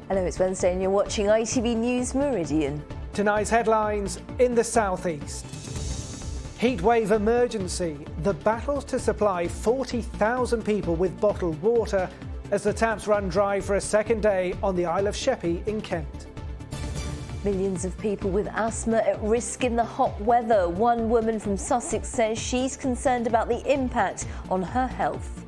Hello, it's Wednesday and you're watching ITV News Meridian. Tonight's headlines in the southeast. Heatwave emergency. The battles to supply 40,000 people with bottled water as the taps run dry for a second day on the Isle of Sheppey in Kent. Millions of people with asthma at risk in the hot weather. One woman from Sussex says she's concerned about the impact on her health.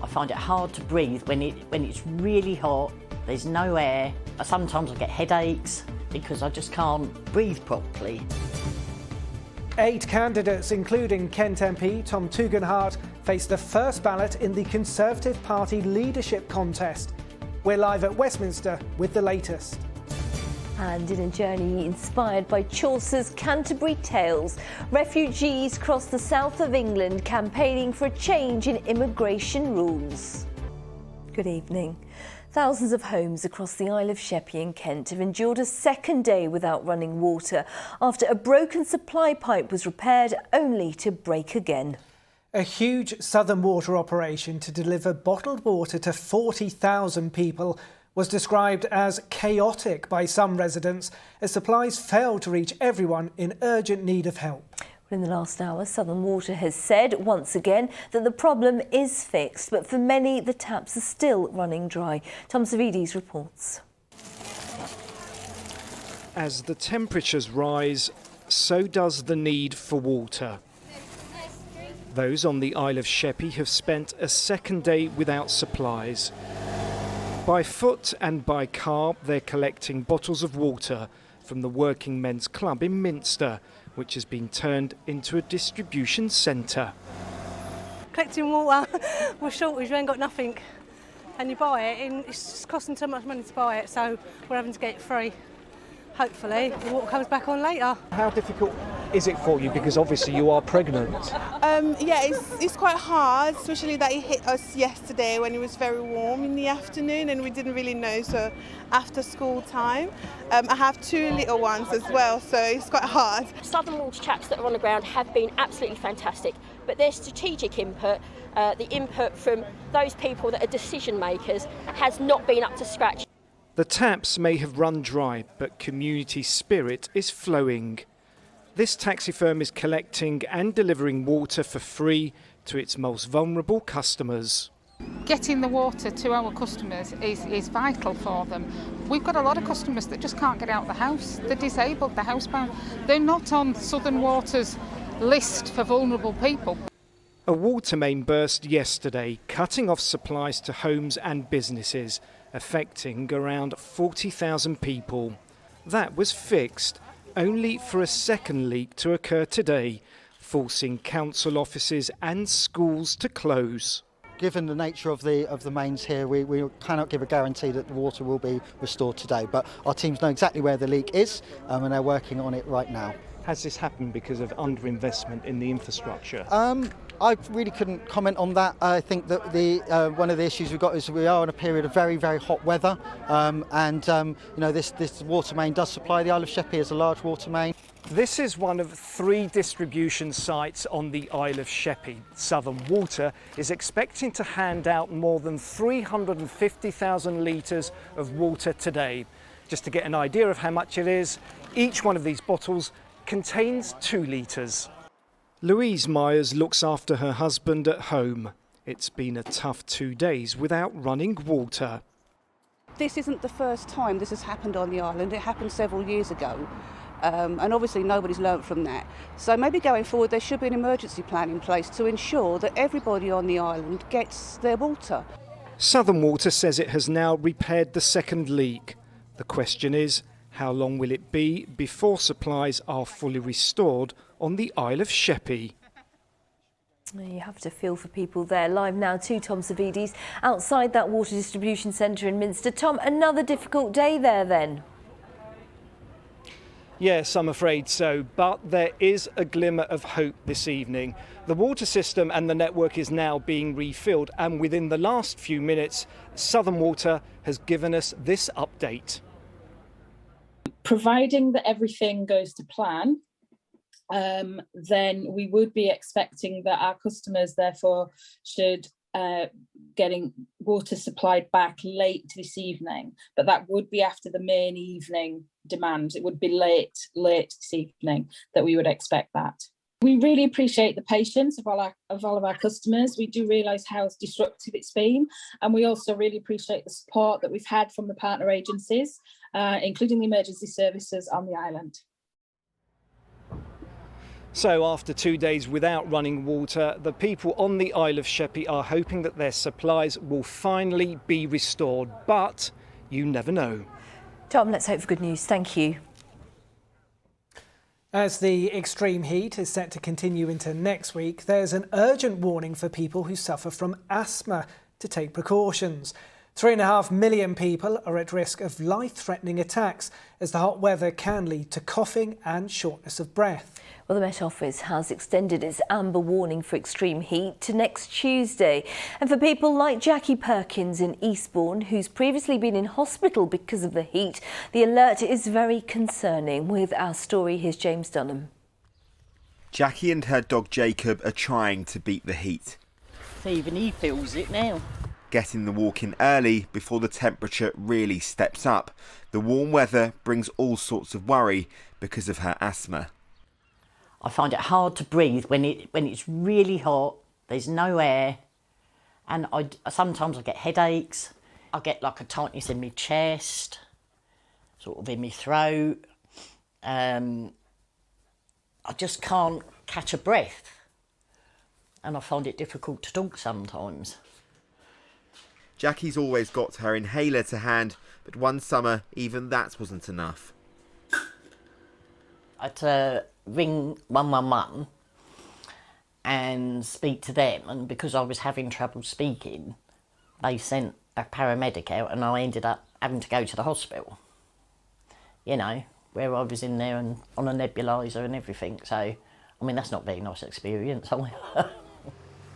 I find it hard to breathe when it's really hot. There's no air. Sometimes I get headaches because I just can't breathe properly. 8 candidates, including Kent MP Tom Tugendhat, face the first ballot in the Conservative Party leadership contest. We're live at Westminster with the latest. And in a journey inspired by Chaucer's Canterbury Tales, refugees cross the south of England campaigning for a change in immigration rules. Good evening. Thousands of homes across the Isle of Sheppey in Kent have endured a second day without running water after a broken supply pipe was repaired only to break again. A huge Southern Water operation to deliver bottled water to 40,000 people was described as chaotic by some residents as supplies failed to reach everyone in urgent need of help. In the last hour, Southern Water has said once again that the problem is fixed, but for many the taps are still running dry. Tom Savides reports. As the temperatures rise, so does the need for water. Those on the Isle of Sheppey have spent a second day without supplies. By foot and by car, they're collecting bottles of water from the Working Men's Club in Minster, which has been turned into a distribution centre. Collecting water, we're shortage, we ain't got nothing. And you buy it, and it's just costing too much money to buy it, so we're having to get it free. Hopefully, the water comes back on later. How difficult is it for you? Because obviously you are pregnant. Yeah, it's quite hard, especially that it hit us yesterday when it was very warm in the afternoon and we didn't really know, so after school time. I have 2 little ones as well, so it's quite hard. Southern Water taps that are on the ground have been absolutely fantastic, but their strategic input, the input from those people that are decision makers, has not been up to scratch. The taps may have run dry, but community spirit is flowing. This taxi firm is collecting and delivering water for free to its most vulnerable customers. Getting the water to our customers is vital for them. We've got a lot of customers that just can't get out of the house. They're disabled, they're housebound. They're not on Southern Water's list for vulnerable people. A water main burst yesterday, cutting off supplies to homes and businesses, affecting around 40,000 people. That was fixed, only for a second leak to occur today, forcing council offices and schools to close. Given the nature of the mains here, we cannot give a guarantee that the water will be restored today, but our teams know exactly where the leak is and they're working on it right now. Has this happened because of underinvestment in the infrastructure? I really couldn't comment on that. I think that one of the issues we've got is we are in a period of very, very hot weather, this water main does supply the Isle of Sheppey as a large water main. This is one of 3 distribution sites on the Isle of Sheppey. Southern Water is expecting to hand out more than 350,000 litres of water today. Just to get an idea of how much it is, each one of these bottles contains 2 litres. Louise Myers looks after her husband at home. It's been a tough 2 days without running water. This isn't the first time this has happened on the island. It happened several years ago. And obviously nobody's learnt from that. So maybe going forward there should be an emergency plan in place to ensure that everybody on the island gets their water. Southern Water says it has now repaired the second leak. The question is, how long will it be before supplies are fully restored on the Isle of Sheppey? You have to feel for people there. Live now to Tom Savides outside that water distribution centre in Minster. Tom, another difficult day there then? Yes, I'm afraid so, but there is a glimmer of hope this evening. The water system and the network is now being refilled, and within the last few minutes, Southern Water has given us this update. Providing that everything goes to plan, then we would be expecting that our customers therefore should getting water supplied back late this evening, but that would be after the main evening demand. It would be late this evening that we would expect that. We really appreciate the patience of all of our customers. We do realise how disruptive it's been, and we also really appreciate the support that we've had from the partner agencies, including the emergency services on the island. So after 2 days without running water, the people on the Isle of Sheppey are hoping that their supplies will finally be restored, but you never know. Tom, let's hope for good news. Thank you. As the extreme heat is set to continue into next week, there's an urgent warning for people who suffer from asthma to take precautions. 3.5 million people are at risk of life-threatening attacks as the hot weather can lead to coughing and shortness of breath. Well, the Met Office has extended its amber warning for extreme heat to next Tuesday. And for people like Jackie Perkins in Eastbourne, who's previously been in hospital because of the heat, the alert is very concerning. With our story, here's James Dunham. Jackie and her dog Jacob are trying to beat the heat. Even he feels it now. Getting the walk in early before the temperature really steps up. The warm weather brings all sorts of worry because of her asthma. I find it hard to breathe when it's really hot, there's no air, and sometimes I get headaches. I get like a tightness in my chest, sort of in my throat. I just can't catch a breath, and I find it difficult to talk sometimes. Jackie's always got her inhaler to hand, but one summer even that wasn't enough. I had to ring 111 and speak to them, and because I was having trouble speaking, they sent a paramedic out and I ended up having to go to the hospital, you know, where I was in there and on a nebuliser and everything. So, I mean, that's not a very nice experience.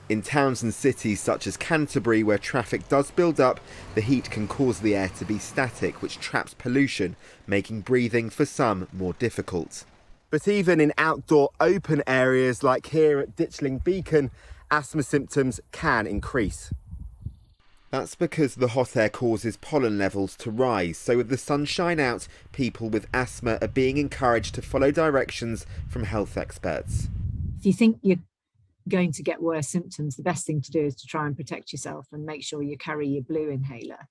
In towns and cities such as Canterbury, where traffic does build up, the heat can cause the air to be static, which traps pollution, making breathing for some more difficult. But even in outdoor open areas like here at Ditchling Beacon, asthma symptoms can increase. That's because the hot air causes pollen levels to rise, so with the sunshine out, people with asthma are being encouraged to follow directions from health experts. If you think you're going to get worse symptoms, the best thing to do is to try and protect yourself and make sure you carry your blue inhaler.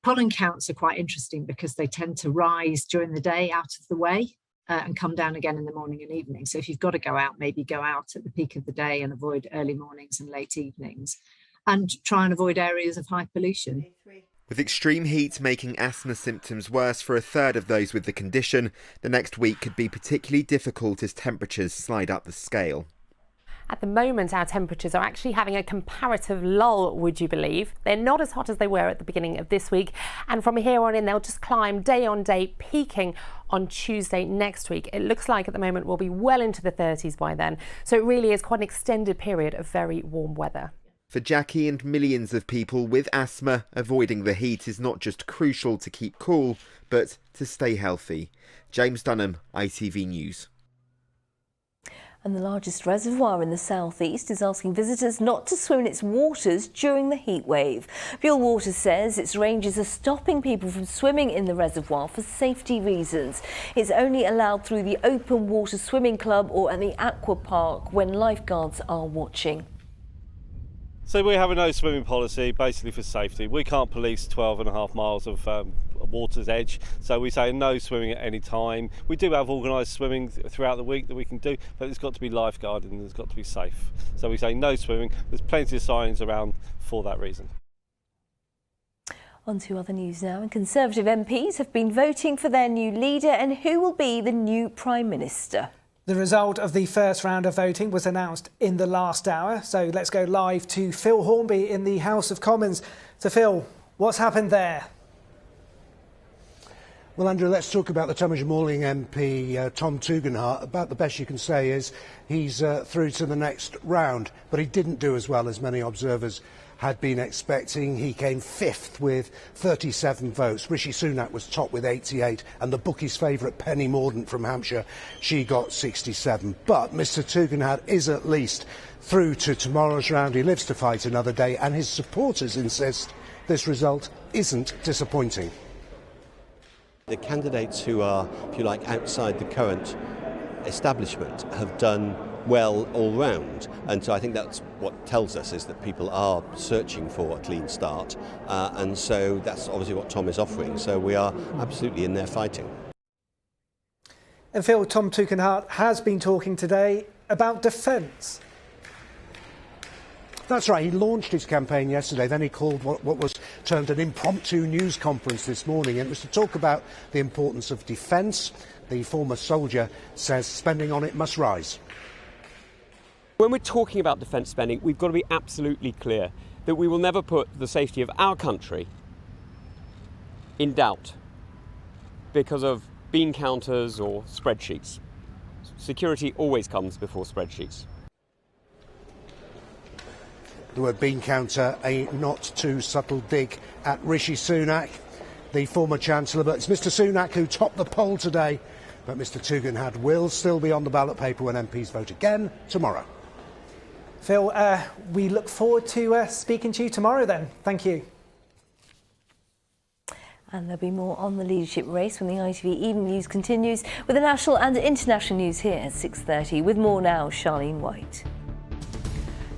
Pollen counts are quite interesting because they tend to rise during the day out of the way and come down again in the morning and evening. So if you've got to go out, maybe go out at the peak of the day and avoid early mornings and late evenings, and try and avoid areas of high pollution. With extreme heat making asthma symptoms worse for a third of those with the condition, the next week could be particularly difficult as temperatures slide up the scale. At the moment, our temperatures are actually having a comparative lull, would you believe? They're not as hot as they were at the beginning of this week. And from here on in, they'll just climb day on day, peaking on Tuesday next week. It looks like at the moment we'll be well into the 30s by then. So it really is quite an extended period of very warm weather. For Jackie and millions of people with asthma, avoiding the heat is not just crucial to keep cool, but to stay healthy. James Dunham, ITV News. And the largest reservoir in the southeast is asking visitors not to swim in its waters during the heat wave. Pure Water says its ranges are stopping people from swimming in the reservoir for safety reasons. It's only allowed through the open water swimming club or at the aqua park when lifeguards are watching. So we have a no swimming policy basically for safety. We can't police 12.5 miles of water's edge, so we say no swimming at any time. We do have organised swimming throughout the week that we can do, but it's got to be lifeguarded and it's got to be safe. So we say no swimming. There's plenty of signs around for that reason. On to other news now, and Conservative MPs have been voting for their new leader and who will be the new Prime Minister. The result of the first round of voting was announced in the last hour, so let's go live to Phil Hornby in the House of Commons. So Phil, what's happened there? Well, Andrew, let's talk about the Tunbridge Morling MP, Tom Tugendhat. About the best you can say is he's through to the next round, but he didn't do as well as many observers had been expecting. He came fifth with 37 votes. Rishi Sunak was top with 88, and the bookies' favourite Penny Mordaunt from Hampshire, she got 67. But Mr Tugendhat is at least through to tomorrow's round. He lives to fight another day, and his supporters insist this result isn't disappointing. The candidates who are, if you like, outside the current establishment have done well all round, and so I think that's what tells us is that people are searching for a clean start, and so that's obviously what Tom is offering, so we are absolutely in there fighting. And Phil, Tom Tugendhat has been talking today about defence. That's right, he launched his campaign yesterday, then he called what was termed an impromptu news conference this morning, and it was to talk about the importance of defence. The former soldier says spending on it must rise. When we're talking about defence spending, we've got to be absolutely clear that we will never put the safety of our country in doubt because of bean counters or spreadsheets. Security always comes before spreadsheets. The word bean counter, a not too subtle dig at Rishi Sunak, the former Chancellor. But it's Mr Sunak who topped the poll today. But Mr Tugendhat will still be on the ballot paper when MPs vote again tomorrow. Phil, we look forward to speaking to you tomorrow then. Thank you. And there'll be more on the leadership race when the ITV Evening News continues with the national and international news here at 6:30. With more now, Charlene White.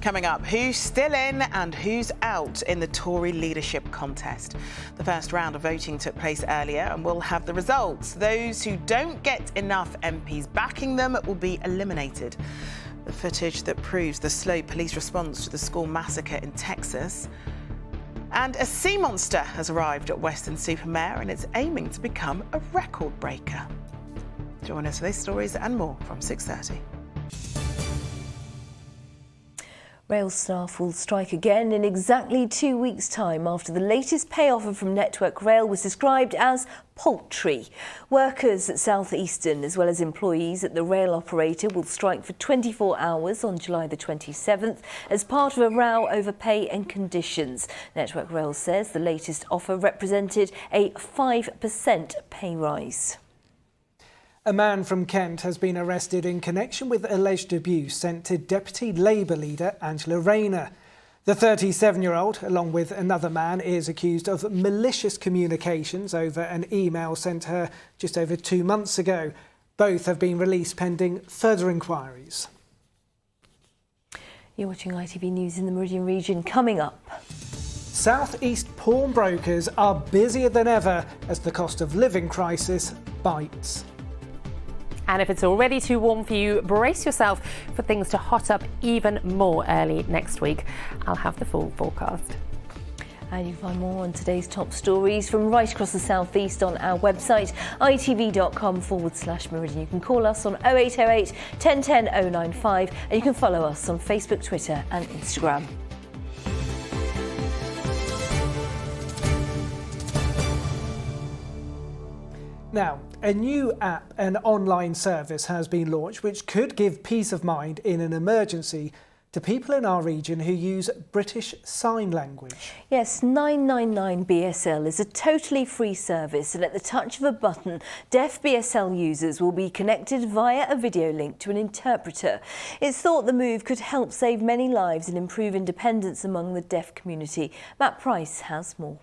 Coming up, who's still in and who's out in the Tory leadership contest? The first round of voting took place earlier and we'll have the results. Those who don't get enough MPs backing them will be eliminated. The footage that proves the slow police response to the school massacre in Texas. And a sea monster has arrived at Weston-super-Mare and it's aiming to become a record breaker. Join us for these stories and more from 6:30. Rail staff will strike again in exactly 2 weeks' time after the latest pay offer from Network Rail was described as paltry. Workers at South Eastern, as well as employees at the rail operator, will strike for 24 hours on July the 27th as part of a row over pay and conditions. Network Rail says the latest offer represented a 5% pay rise. A man from Kent has been arrested in connection with alleged abuse sent to Deputy Labour leader Angela Rayner. The 37-year-old, along with another man, is accused of malicious communications over an email sent her just over 2 months ago. Both have been released pending further inquiries. You're watching ITV News in the Meridian region. Coming up. South East pawnbrokers are busier than ever as the cost of living crisis bites. And if it's already too warm for you, brace yourself for things to hot up even more early next week. I'll have the full forecast. And you can find more on today's top stories from right across the southeast on our website, itv.com/Meridian. You can call us on 0808 1010 095 and you can follow us on Facebook, Twitter and Instagram. Now, a new app and online service has been launched which could give peace of mind in an emergency to people in our region who use British Sign Language. Yes, 999 BSL is a totally free service, and at the touch of a button, deaf BSL users will be connected via a video link to an interpreter. It's thought the move could help save many lives and improve independence among the deaf community. Matt Price has more.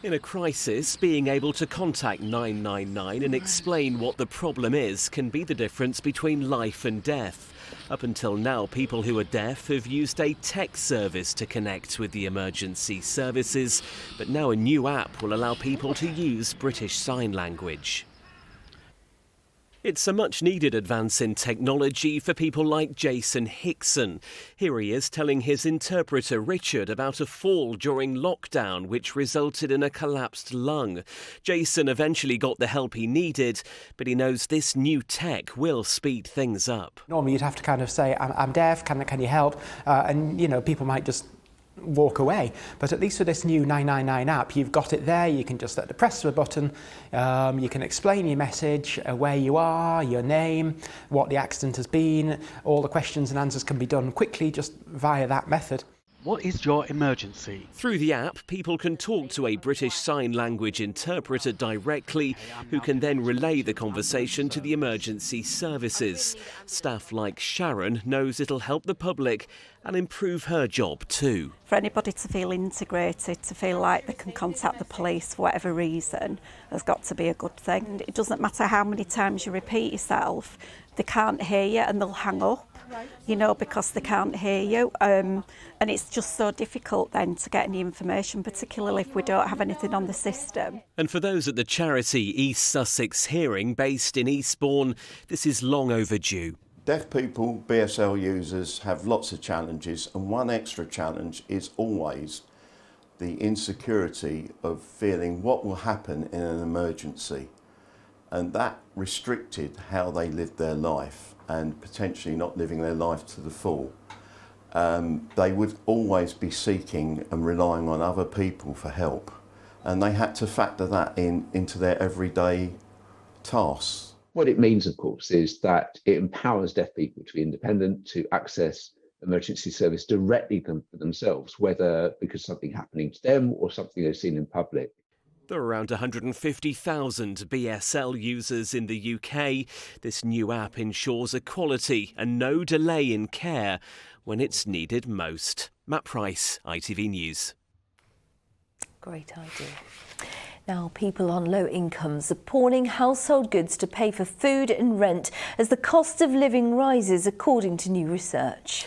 In a crisis, being able to contact 999 and explain what the problem is can be the difference between life and death. Up until now, people who are deaf have used a text service to connect with the emergency services, but now a new app will allow people to use British Sign Language. It's a much-needed advance in technology for people like Jason Hickson. Here he is telling his interpreter Richard about a fall during lockdown which resulted in a collapsed lung. Jason eventually got the help he needed, but he knows this new tech will speed things up. Normally you'd have to kind of say, I'm deaf, can you help? And, you know, people might just walk away, but at least with this new 999 app you've got it there. You can just at the press of a button you can explain your message, where you are, your name, what the accident has been. All the questions and answers can be done quickly just via that method. What is your emergency? Through the app, people can talk to a British Sign Language interpreter directly, who can then relay the conversation to the emergency services. Staff like Sharon knows it'll help the public and improve her job too. For anybody to feel integrated, to feel like they can contact the police for whatever reason, has got to be a good thing. It doesn't matter how many times you repeat yourself, they can't hear you and they'll hang up, you know, because they can't hear you. And it's just so difficult then to get any information, particularly if we don't have anything on the system. And for those at the charity East Sussex Hearing, based in Eastbourne, this is long overdue. Deaf people, BSL users, have lots of challenges, and one extra challenge is always the insecurity of feeling what will happen in an emergency. And that restricted how they lived their life and potentially not living their life to the full. They would always be seeking and relying on other people for help, and they had to factor that into their everyday tasks. What it means, of course, is that it empowers deaf people to be independent, to access emergency service directly for themselves, whether because something happening to them or something they've seen in public. There are around 150,000 BSL users in the UK. This new app ensures equality and no delay in care when it's needed most. Matt Price, ITV News. Great idea. Now, people on low incomes are pawning household goods to pay for food and rent as the cost of living rises, according to new research.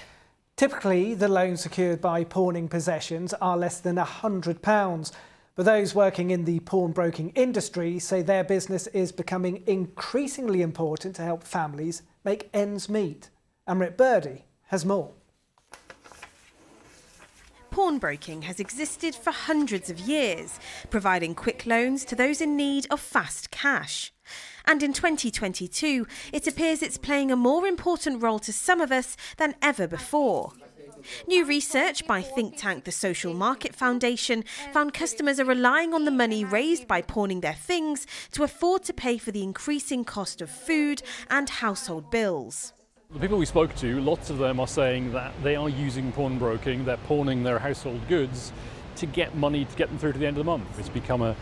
Typically, the loans secured by pawning possessions are less than £100. But those working in the pawnbroking industry say their business is becoming increasingly important to help families make ends meet. Amrit Birdie has more. Pawnbroking has existed for hundreds of years, providing quick loans to those in need of fast cash. And in 2022, it appears it's playing a more important role to some of us than ever before. New research by think tank the Social Market Foundation found customers are relying on the money raised by pawning their things to afford to pay for the increasing cost of food and household bills. The people we spoke to, lots of them are saying that they are using pawnbroking, they're pawning their household goods to get money to get them through to the end of the month. It's become an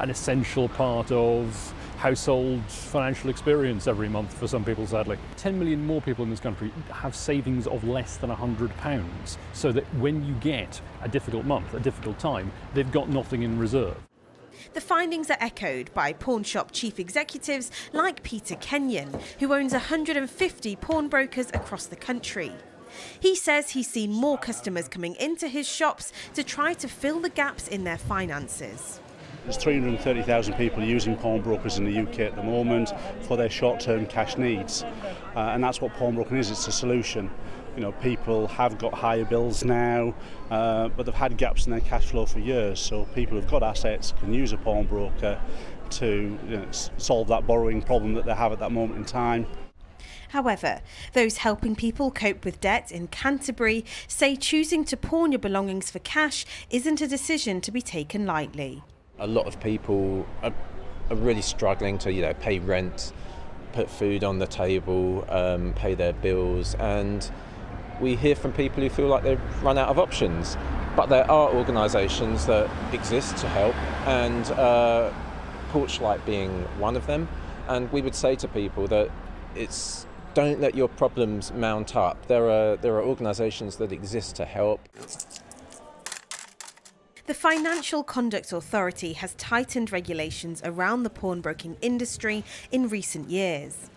essential part of household financial experience every month for some people, sadly. 10 million more people in this country have savings of less than £100, so that when you get a difficult month, a difficult time, they've got nothing in reserve. The findings are echoed by pawn shop chief executives like Peter Kenyon, who owns 150 pawnbrokers across the country. He says he's seen more customers coming into his shops to try to fill the gaps in their finances. There's 330,000 people using pawnbrokers in the UK at the moment for their short-term cash needs, and that's what pawnbroking is. It's a solution. You know, people have got higher bills now, but they've had gaps in their cash flow for years. So people who've got assets can use a pawnbroker to solve that borrowing problem that they have at that moment in time. However, those helping people cope with debt in Canterbury say choosing to pawn your belongings for cash isn't a decision to be taken lightly. A lot of people are really struggling to, pay rent, put food on the table, pay their bills, and we hear from people who feel like they've run out of options. But there are organisations that exist to help, and Porchlight being one of them. And we would say to people that don't let your problems mount up. There are organisations that exist to help. The Financial Conduct Authority has tightened regulations around the pawnbroking industry in recent years.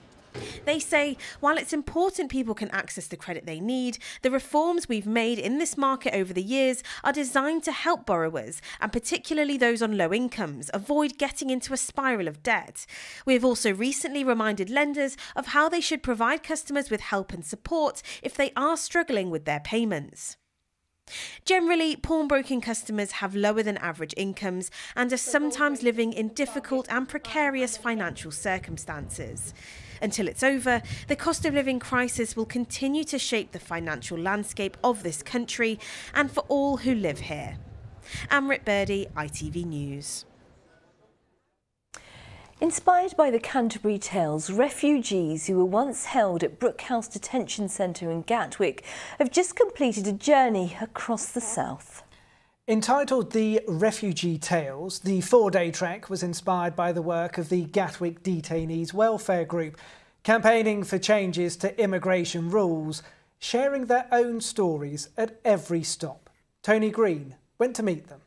They say while it's important people can access the credit they need, the reforms we've made in this market over the years are designed to help borrowers, and particularly those on low incomes, avoid getting into a spiral of debt. We have also recently reminded lenders of how they should provide customers with help and support if they are struggling with their payments. Generally, pawnbroking customers have lower than average incomes and are sometimes living in difficult and precarious financial circumstances. Until it's over, the cost of living crisis will continue to shape the financial landscape of this country and for all who live here. Amrit Birdie, ITV News. Inspired by the Canterbury Tales, refugees who were once held at Brook House Detention Centre in Gatwick have just completed a journey across the south. Entitled The Refugee Tales, the 4-day trek was inspired by the work of the Gatwick Detainees Welfare Group, campaigning for changes to immigration rules, sharing their own stories at every stop. Tony Green went to meet them.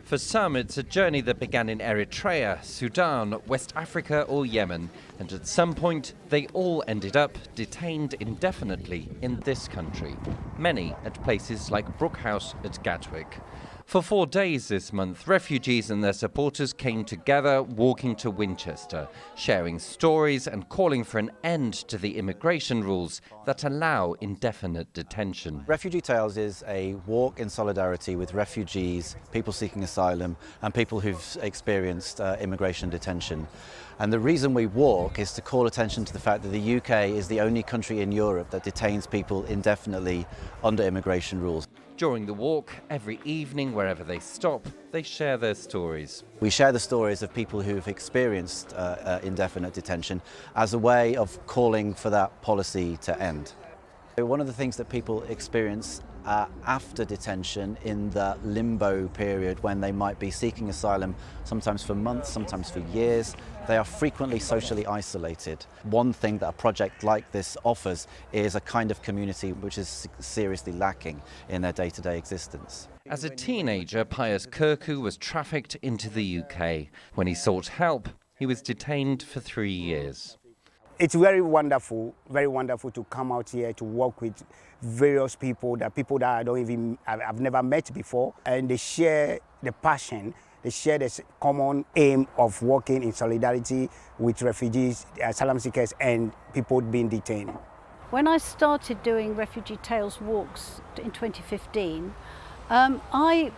For some, it's a journey that began in Eritrea, Sudan, West Africa or Yemen, and at some point they all ended up detained indefinitely in this country, many at places like Brook House at Gatwick. For 4 days this month, refugees and their supporters came together, walking to Winchester, sharing stories and calling for an end to the immigration rules that allow indefinite detention. Refugee Tales is a walk in solidarity with refugees, people seeking asylum and people who've experienced immigration detention. And the reason we walk is to call attention to the fact that the UK is the only country in Europe that detains people indefinitely under immigration rules. During the walk, every evening, wherever they stop, they share their stories. We share the stories of people who've experienced indefinite detention as a way of calling for that policy to end. One of the things that people experience after detention, in the limbo period when they might be seeking asylum, sometimes for months, sometimes for years, they are frequently socially isolated. One thing that a project like this offers is a kind of community which is seriously lacking in their day-to-day existence. As a teenager, Pius Kirku was trafficked into the UK. When he sought help, he was detained for 3 years. It's very wonderful to come out here to work with various people that I've never met before, and they share the passion, they share this common aim of working in solidarity with refugees, asylum seekers and people being detained. When I started doing Refugee Tales walks in 2015, I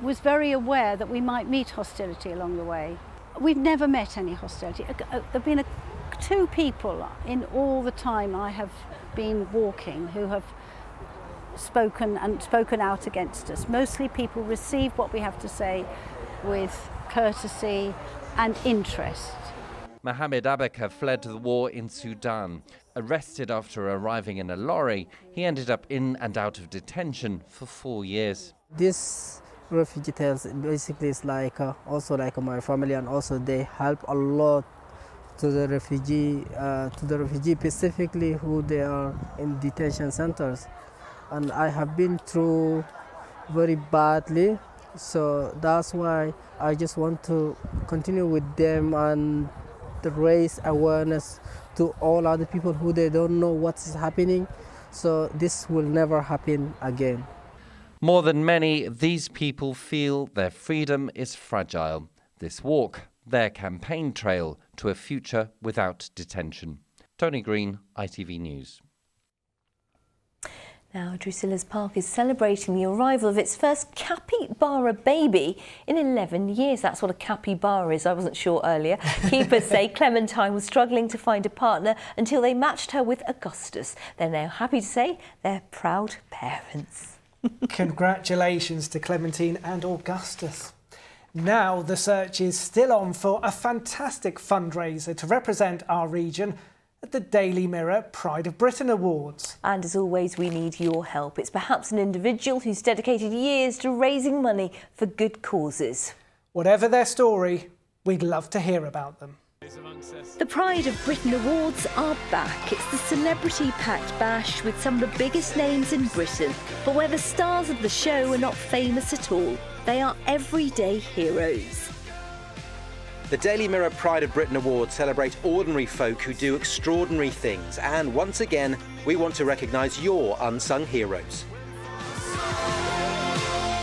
was very aware that we might meet hostility along the way. We've never met any hostility. There've been 2 people in all the time I have been walking who have spoken out against us. Mostly people receive what we have to say with courtesy and interest. Mohamed Abeka fled the war in Sudan. Arrested after arriving in a lorry, he ended up in and out of detention for 4 years. This Refugee Tales basically is also like my family, and also they help a lot to the refugee specifically who they are in detention centers. And I have been through very badly, so that's why I just want to continue with them and to raise awareness to all other people who they don't know what's happening, so this will never happen again. More than many, these people feel their freedom is fragile. This walk, their campaign trail to a future without detention. Tony Green, ITV News. Now, Drusilla's Park is celebrating the arrival of its first capybara baby in 11 years. That's what a capybara is. I wasn't sure earlier. Keepers say Clementine was struggling to find a partner until they matched her with Augustus. They're now happy to say they're proud parents. Congratulations to Clementine and Augustus. Now the search is still on for a fantastic fundraiser to represent our region at the Daily Mirror Pride of Britain Awards. And as always, we need your help. It's perhaps an individual who's dedicated years to raising money for good causes. Whatever their story, we'd love to hear about them. The Pride of Britain Awards are back. It's the celebrity-packed bash with some of the biggest names in Britain. But where the stars of the show are not famous at all, they are everyday heroes. The Daily Mirror Pride of Britain Awards celebrate ordinary folk who do extraordinary things. And once again, we want to recognise your unsung heroes.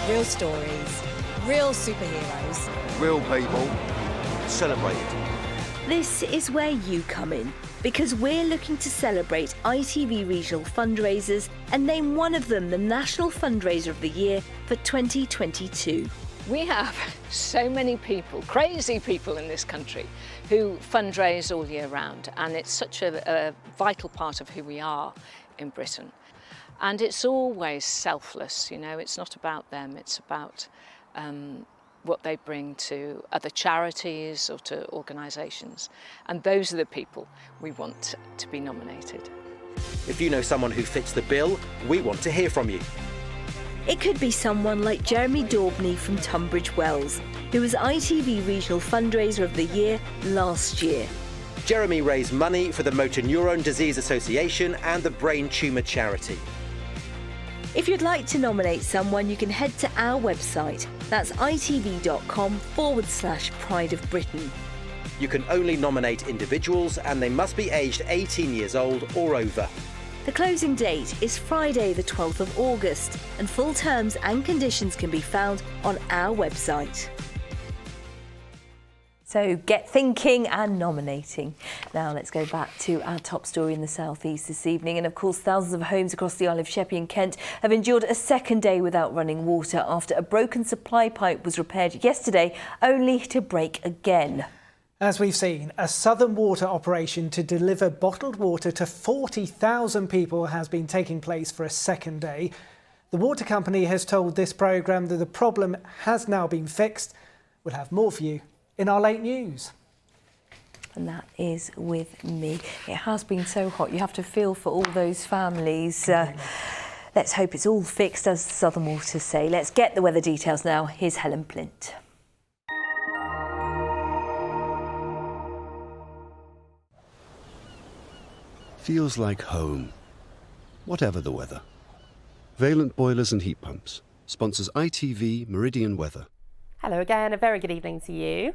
Real stories, real superheroes. Real people, celebrated. This is where you come in, because we're looking to celebrate ITV regional fundraisers and name one of them the National Fundraiser of the Year for 2022. We have so many people, crazy people in this country, who fundraise all year round, and it's such a vital part of who we are in Britain. And it's always selfless, you know, it's not about them, it's about what they bring to other charities or to organisations. And those are the people we want to be nominated. If you know someone who fits the bill, we want to hear from you. It could be someone like Jeremy Daubney from Tunbridge Wells, who was ITV Regional Fundraiser of the Year last year. Jeremy raised money for the Motor Neurone Disease Association and the Brain Tumour Charity. If you'd like to nominate someone, you can head to our website. That's itv.com/Pride of Britain. You can only nominate individuals and they must be aged 18 years old or over. The closing date is Friday the 12th of August, and full terms and conditions can be found on our website. So get thinking and nominating. Now let's go back to our top story in the South East this evening. And of course, thousands of homes across the Isle of Sheppey and Kent have endured a second day without running water after a broken supply pipe was repaired yesterday, only to break again. As we've seen, a Southern Water operation to deliver bottled water to 40,000 people has been taking place for a second day. The water company has told this programme that the problem has now been fixed. We'll have more for you in our late news. And that is with me. It has been so hot. You have to feel for all those families. Let's hope it's all fixed, as Southern Water say. Let's get the weather details now. Here's Helen Plint. Feels like home, whatever the weather. Valent Boilers and Heat Pumps sponsors ITV Meridian Weather. Hello again, a very good evening to you.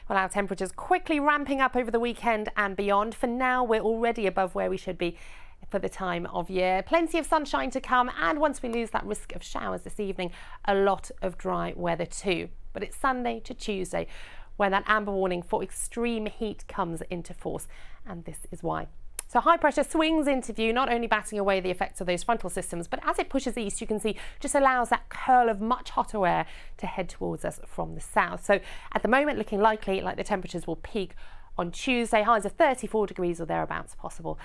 Well, our temperatures quickly ramping up over the weekend and beyond. For now, we're already above where we should be for the time of year. Plenty of sunshine to come, and once we lose that risk of showers this evening, a lot of dry weather too. But it's Sunday to Tuesday when that amber warning for extreme heat comes into force, and this is why. So high pressure swings into view, not only batting away the effects of those frontal systems, but as it pushes east, you can see just allows that curl of much hotter air to head towards us from the south. So at the moment, looking likely like the temperatures will peak on Tuesday, highs of 34 degrees or thereabouts possible,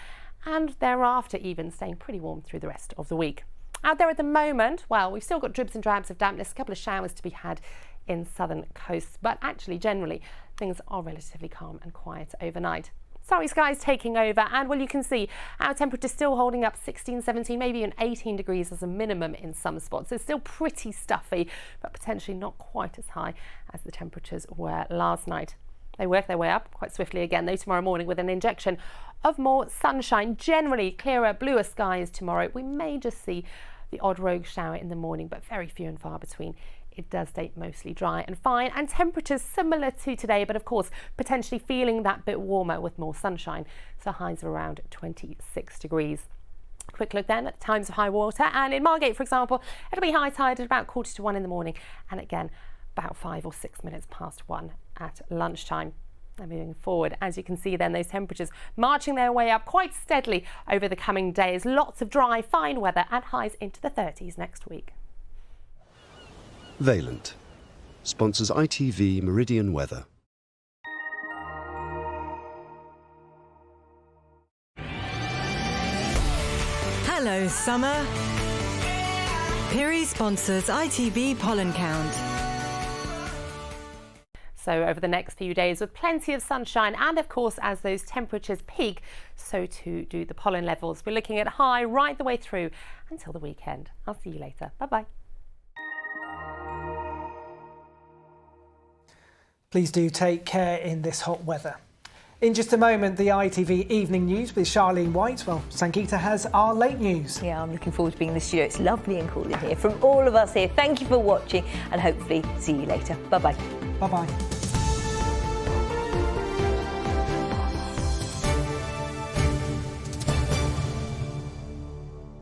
and thereafter even staying pretty warm through the rest of the week. Out there at the moment, well, we've still got dribs and drabs of dampness, a couple of showers to be had in southern coasts, but actually generally things are relatively calm and quiet overnight. Sorry skies taking over, and well, you can see our temperature still holding up 16, 17, maybe even 18 degrees as a minimum in some spots. So it's still pretty stuffy, but potentially not quite as high as the temperatures were last night. They work their way up quite swiftly again, though, tomorrow morning with an injection of more sunshine. Generally clearer, bluer skies tomorrow. We may just see the odd rogue shower in the morning, but very few and far between. It does stay mostly dry and fine, and temperatures similar to today, but of course potentially feeling that bit warmer with more sunshine, so highs of around 26 degrees. Quick look then at the times of high water, and in Margate, for example, it'll be high tide at about 1:45 in the morning, and again about 5 or 6 minutes past 1 at lunchtime. And moving forward, as you can see then, those temperatures marching their way up quite steadily over the coming days. Lots of dry, fine weather and highs into the 30s next week. Valent sponsors ITV Meridian Weather. Hello, summer. Piri sponsors ITV Pollen Count. So over the next few days, with plenty of sunshine, and of course as those temperatures peak, so too do the pollen levels. We're looking at high right the way through until the weekend. I'll see you later. Bye-bye. Please do take care in this hot weather. In just a moment, the ITV Evening News with Charlene White. Well, Sangeeta has our late news. Yeah, I'm looking forward to being in the studio. It's lovely and cool in here. From all of us here, thank you for watching, and hopefully see you later. Bye-bye. Bye-bye.